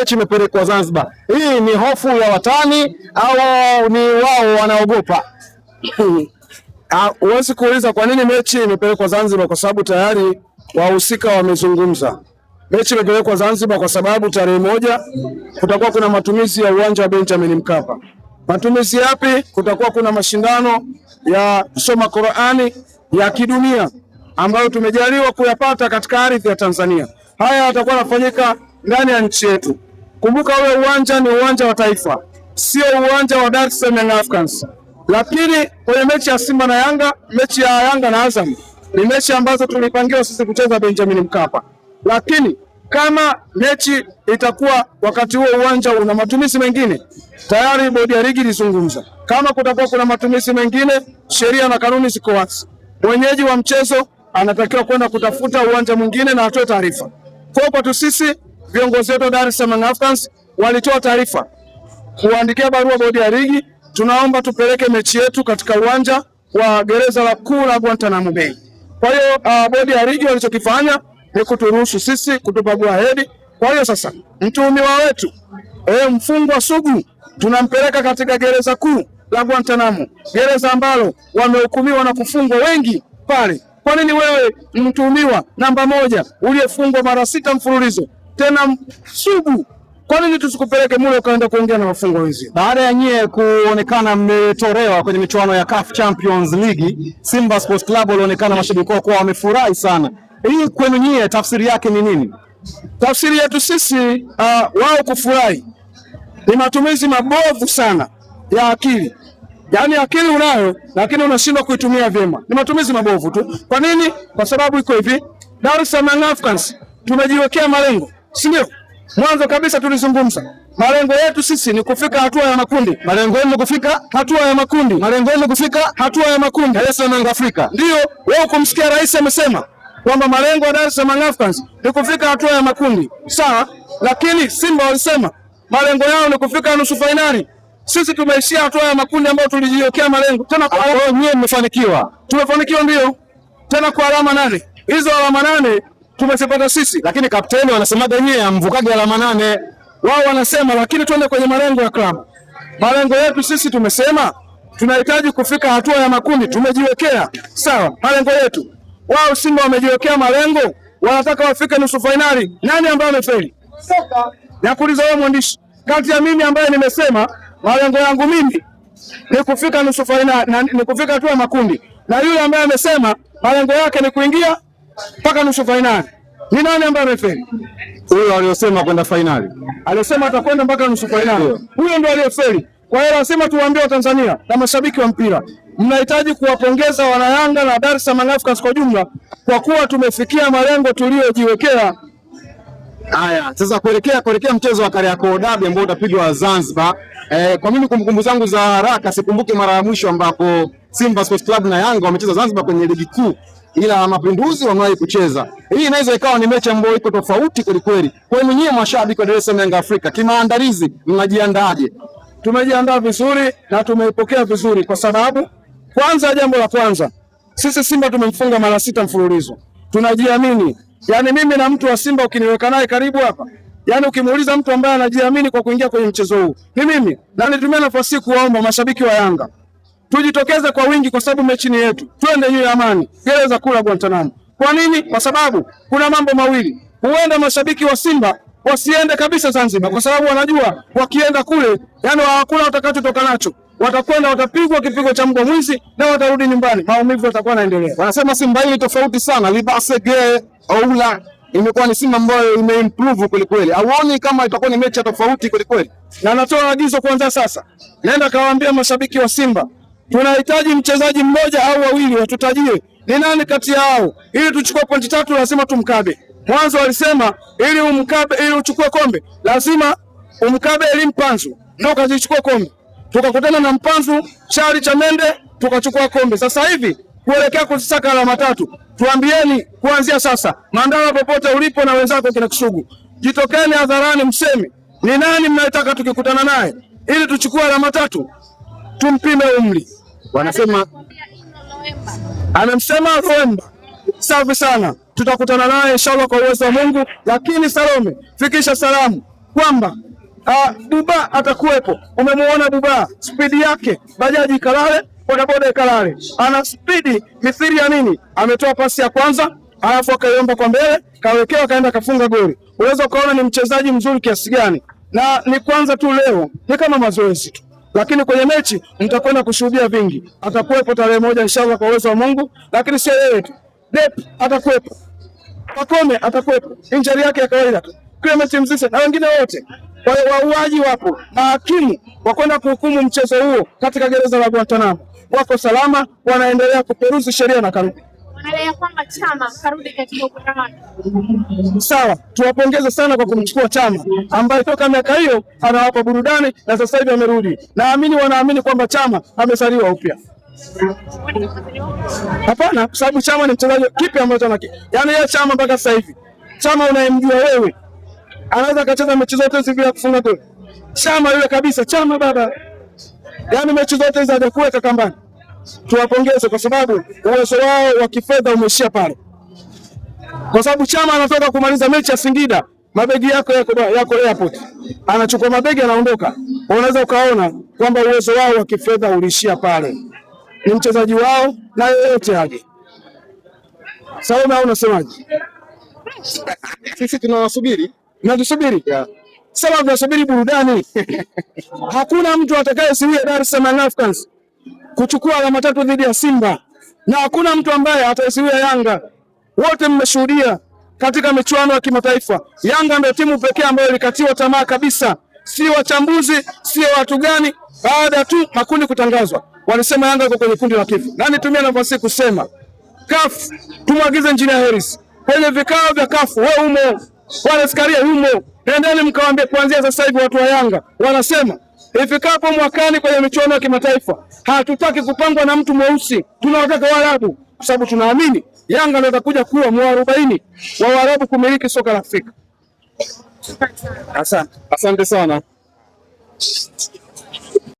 mechi imepelekwa Zanzibar. Hii ni hofu ya watani au ni wao wanaogopa? Huwezi kuuliza kwa nini mechi imepelekwa Zanzibar, kwa sababu tayari wahusika wamezungumza. Mechi imepelekwa Zanzibar kwa sababu tarehe 1 kutakuwa kuna matumizi ya uwanja wa Benjamin Mkapa. Matumizi yapi? Kutakuwa kuna mashindano ya kusoma Qur'ani ya kidunia ambayo tumejaliwa kuyapata katika ardhi ya Tanzania. Haya yatakuwa yanafanyika ndani ya nchi yetu. Kumbuka ule uwanja ni uwanja wa taifa, sio uwanja wa Dar es Salaam Young Africans. Lakini kwenye mechi ya Simba na Yanga, mechi ya Yanga na Azam ni mechi ambazo tulipangiwa sisi kucheza Benjamin Mkapa. Lakini kama mechi itakuwa wakati huo uwanja una matumizi mengine, tayari bodi ya ligi ilizungumza. Kama kutakuwa kuna matumizi mengine, sheria na kanuni ziko wazi. Mwenyeji wa mchezo anatakiwa kwenda kutafuta uwanja mwingine na atoe taarifa. Kwa sisi viongozi wetu Dar es Salaam Africans walitoa taarifa kuandikia barua bodi ya ligi, tunaomba tupeleke mechi yetu katika uwanja wa gereza la kuu la Guantanamo Bay. Kwa hiyo bodi ya ligi walichokifanya ni kuturuhusu sisi, kutupa go ahead. Kwa hiyo sasa mtuhumiwa wetu mfungwa sugu tunampeleka katika gereza kuu la Guantanamo, gereza ambalo wamehukumiwa na kufungwa wengi pale. Kwa nini wewe mtuhumiwa namba 1 uliyefungwa mara 6 mfululizo tena sugu, kwa nini tusikupeleke mule ukaenda kuongea na wafungwa wenzio? Baada ya nyie kuonekana mmetolewa kwenye michuano ya CAF Champions League, Simba Sports Club walionekana mashabiki wao kwa wamefurahi sana. Hii kwenu nyie tafsiri yake ni nini? Tafsiri yetu sisi wao kufurahi ni matumizi mabovu sana ya akili. Yaani akili unayo lakini unashindwa kuitumia vyema. Ni matumizi mabovu tu. Kwa nini? Kwa sababu iko hivi. Dar es Salaam Africans tumejiwekea malengo, si ndio? Mwanzo kabisa tulizungumza. Malengo yetu sisi ni kufika hatua ya makundi. Malengo yenu kufika hatua ya makundi. Malengo yenu kufika hatua ya makundi. Dar es Salaam Afrika. Ndio, wewe kumsikia rais amesema kwamba malengo ya Dar es Salaam Africans ni kufika hatua ya makundi. Sawa? Lakini Simba walisema malengo yao ni kufika nusu finali. Sisi tumeishia hatua ya makundi ambayo tulijiwekea malengo. Tena kwa nyie mmefanikiwa. Tumefanikiwa ndio. Tena kwa alama 8. Hizo alama 8 tumezipata sisi, lakini kapteni wanasemaga nyie amvukage alama 8. Wao wanasema, lakini twende kwenye malengo ya klabu. Malengo yetu sisi tumesema tunahitaji kufika hatua ya makundi, tumejiwekea. Sawa, malengo yetu. Wao Simba wamejiwekea malengo, wanataka wafike nusu finali. Nani ambaye amefeli? Nakuuliza wewe mwandishi, kati ya mimi ambaye nimesema malengo yangu mimi ni kufika nusu finali, ni kufika hatua ya makundi, na yule ambaye amesema malengo yake ni kuingia mpaka nusu finali, ni nani ambaye amefeli? Huyo aliyosema kwenda finali, aliyosema atakwenda mpaka nusu finali, huyo ndio aliyefeli. Kwa hiyo lazima tuwaambie Watanzania na mashabiki wa mpira, mnahitaji kuwapongeza wanayanga na Dar es Salaam Africans kwa jumla kwa kuwa tumefikia malengo tuliyojiwekea. Haya, sasa kuelekea mchezo wa Kariakoo Derby ambao utapigwa Zanzibar. Kwa mimi kumbukumbu zangu za haraka sikumbuki mara ya mwisho ambapo Simba Sports Club na Yanga wamecheza Zanzibar kwenye ligi kuu, ila Mapinduzi wamewahi kucheza. Hii inaweza ikawa ni mechi ambayo iko tofauti kweli kweli. Kwa hiyo nyinyi mashabiki wa Dar es Salaam Young Africa, kimaandalizi mnajiandaaje? Tumejiandaa vizuri na tumeipokea vizuri, kwa sababu kwanza, jambo la kwanza, sisi Simba tumemfunga mara 6 mfululizo. Tunajiamini. Yaani mimi na mtu wa Simba ukiniweka naye karibu hapa, yaani ukimuuliza mtu ambaye anajiamini kwa kuingia kwenye mchezo huu ni mimi. Na nitumie nafasi kuwaomba mashabiki wa Yanga tujitokeze kwa wingi, kwa sababu mechi ni yetu. Twende juu ya amani, gereza kula Guantanamo. Kwa nini? Kwa sababu kuna mambo mawili. Huenda mashabiki wa Simba wasiende kabisa Zanzibar, kwa sababu wanajua wakienda kule, yani hakuna watakachotoka nacho. Watakwenda watapigwa kipigo cha mbwa mwizi na watarudi nyumbani. Maumivu yatakuwa yanaendelea. Wanasema Simba hii tofauti sana. Libasege Oula imekuwa ni Simba ambayo imeimprove kweli kweli. Hauoni kama itakuwa ni mechi tofauti kweli kweli? Na natoa agizo kwanza sasa. Nenda kawaambia mashabiki wa Simba, tunahitaji mchezaji mmoja au wawili watutajie ni nani kati yao, ili tuchukue pointi 3 lazima tumkabe. Mwanzo walisema ili umkabe, ili uchukue kombe lazima umkabe Elimpanzu ndio kazichukua kombe. Tukakutana na Mpanzu Chali cha Mende tukachukua kombe. Sasa hivi kuelekea kusaka alama 3. Tuambieni kuanzia sasa, Mandala popote ulipo na wenzako kina Kisugu, jitokeni hadharani mseme ni nani mnataka tukikutana naye ili tuchukue alama 3 tumpime umri. Wanasema anamsema Roemba. Safi sana. Tutakutana naye inshallah kwa uwezo wa Mungu, lakini Salome, fikisha salamu kwamba Buba atakuwepo. Umemuona Buba spidi yake, bajaji kalale, bodaboda kalale, ana spidi mithili ya nini? Ametoa pasi ya kwanza, alafu akaiomba kwa mbele, kawekewa, kaenda kafunga goli. Unaweza ukaona ni mchezaji mzuri kiasi gani, na ni kwanza tu leo, ni kama mazoezi tu, lakini kwenye mechi mtakwenda kushuhudia vingi. Atakuwepo tarehe 1 inshallah kwa uwezo wa Mungu, lakini sio yeye tu, Dep atakuwepo, Pakome atakuwepo, injury yake ya kawaida tu, Clement Mzize na wengine wote. Kwa hiyo wauaji wapo, mahakimu wakwenda kuhukumu mchezo huo katika gereza la Guantanamo wako salama, wanaendelea kuperuzi sheria na kanuni. Wanaelea kwamba Chama karudi katika ubora. Sawa, tuwapongeze sana kwa kumchukua Chama ambaye toka miaka hiyo anawapa burudani na sasa hivi amerudi. Naamini wanaamini kwamba Chama amezaliwa upya. Hapana, kwa sababu Chama ni mchezaji kipi ambacho yaani yeye Chama mpaka sasa hivi. Chama unayemjua wewe anaweza kacheza mechi zote bila kufunga goli. Chama yule kabisa, Chama baba. Yaani mechi zote hizo hajakuweka kambani. Tuwapongeze kwa sababu uwezo wao wa kifedha umeishia pale. Kwa sababu Chama anatoka kumaliza mechi ya Singida, mabegi yako airport. Anachukua mabegi anaondoka. Unaweza ukaona kwamba uwezo wao wa kifedha uliishia pale. Ni mchezaji wao na yoyote aje. Sawa, unasemaje? Sisi tunawasubiri. Natusubiri? Yeah. Sasa tunasubiri burudani. Hakuna mtu atakayezuia Dar es Salaam Africans kuchukua alama 3 dhidi ya Simba, na hakuna mtu ambaye atazuia Yanga. Wote mmeshuhudia katika michuano ya kimataifa, Yanga ndio timu pekee ambayo ilikatiwa tamaa kabisa. Sio wachambuzi, sio watu gani, baada tu makundi kutangazwa walisema Yanga iko kwenye kundi la kifo. Na nitumia nafasi kusema CAF tumwagize Engineer Harris kwenye vikao vya CAF, wewe umo, wale Skaria umo, nendeni mkawaambie kuanzia sasa hivi watu wa Yanga wanasema ifikapo mwakani kwenye michuano ya kimataifa hatutaki kupangwa na mtu mweusi, tunawataka Waarabu, kwa sababu tunaamini Yanga ndio atakuja kuwa mwarobaini wa Waarabu kumiliki soka la Afrika. Asante sana.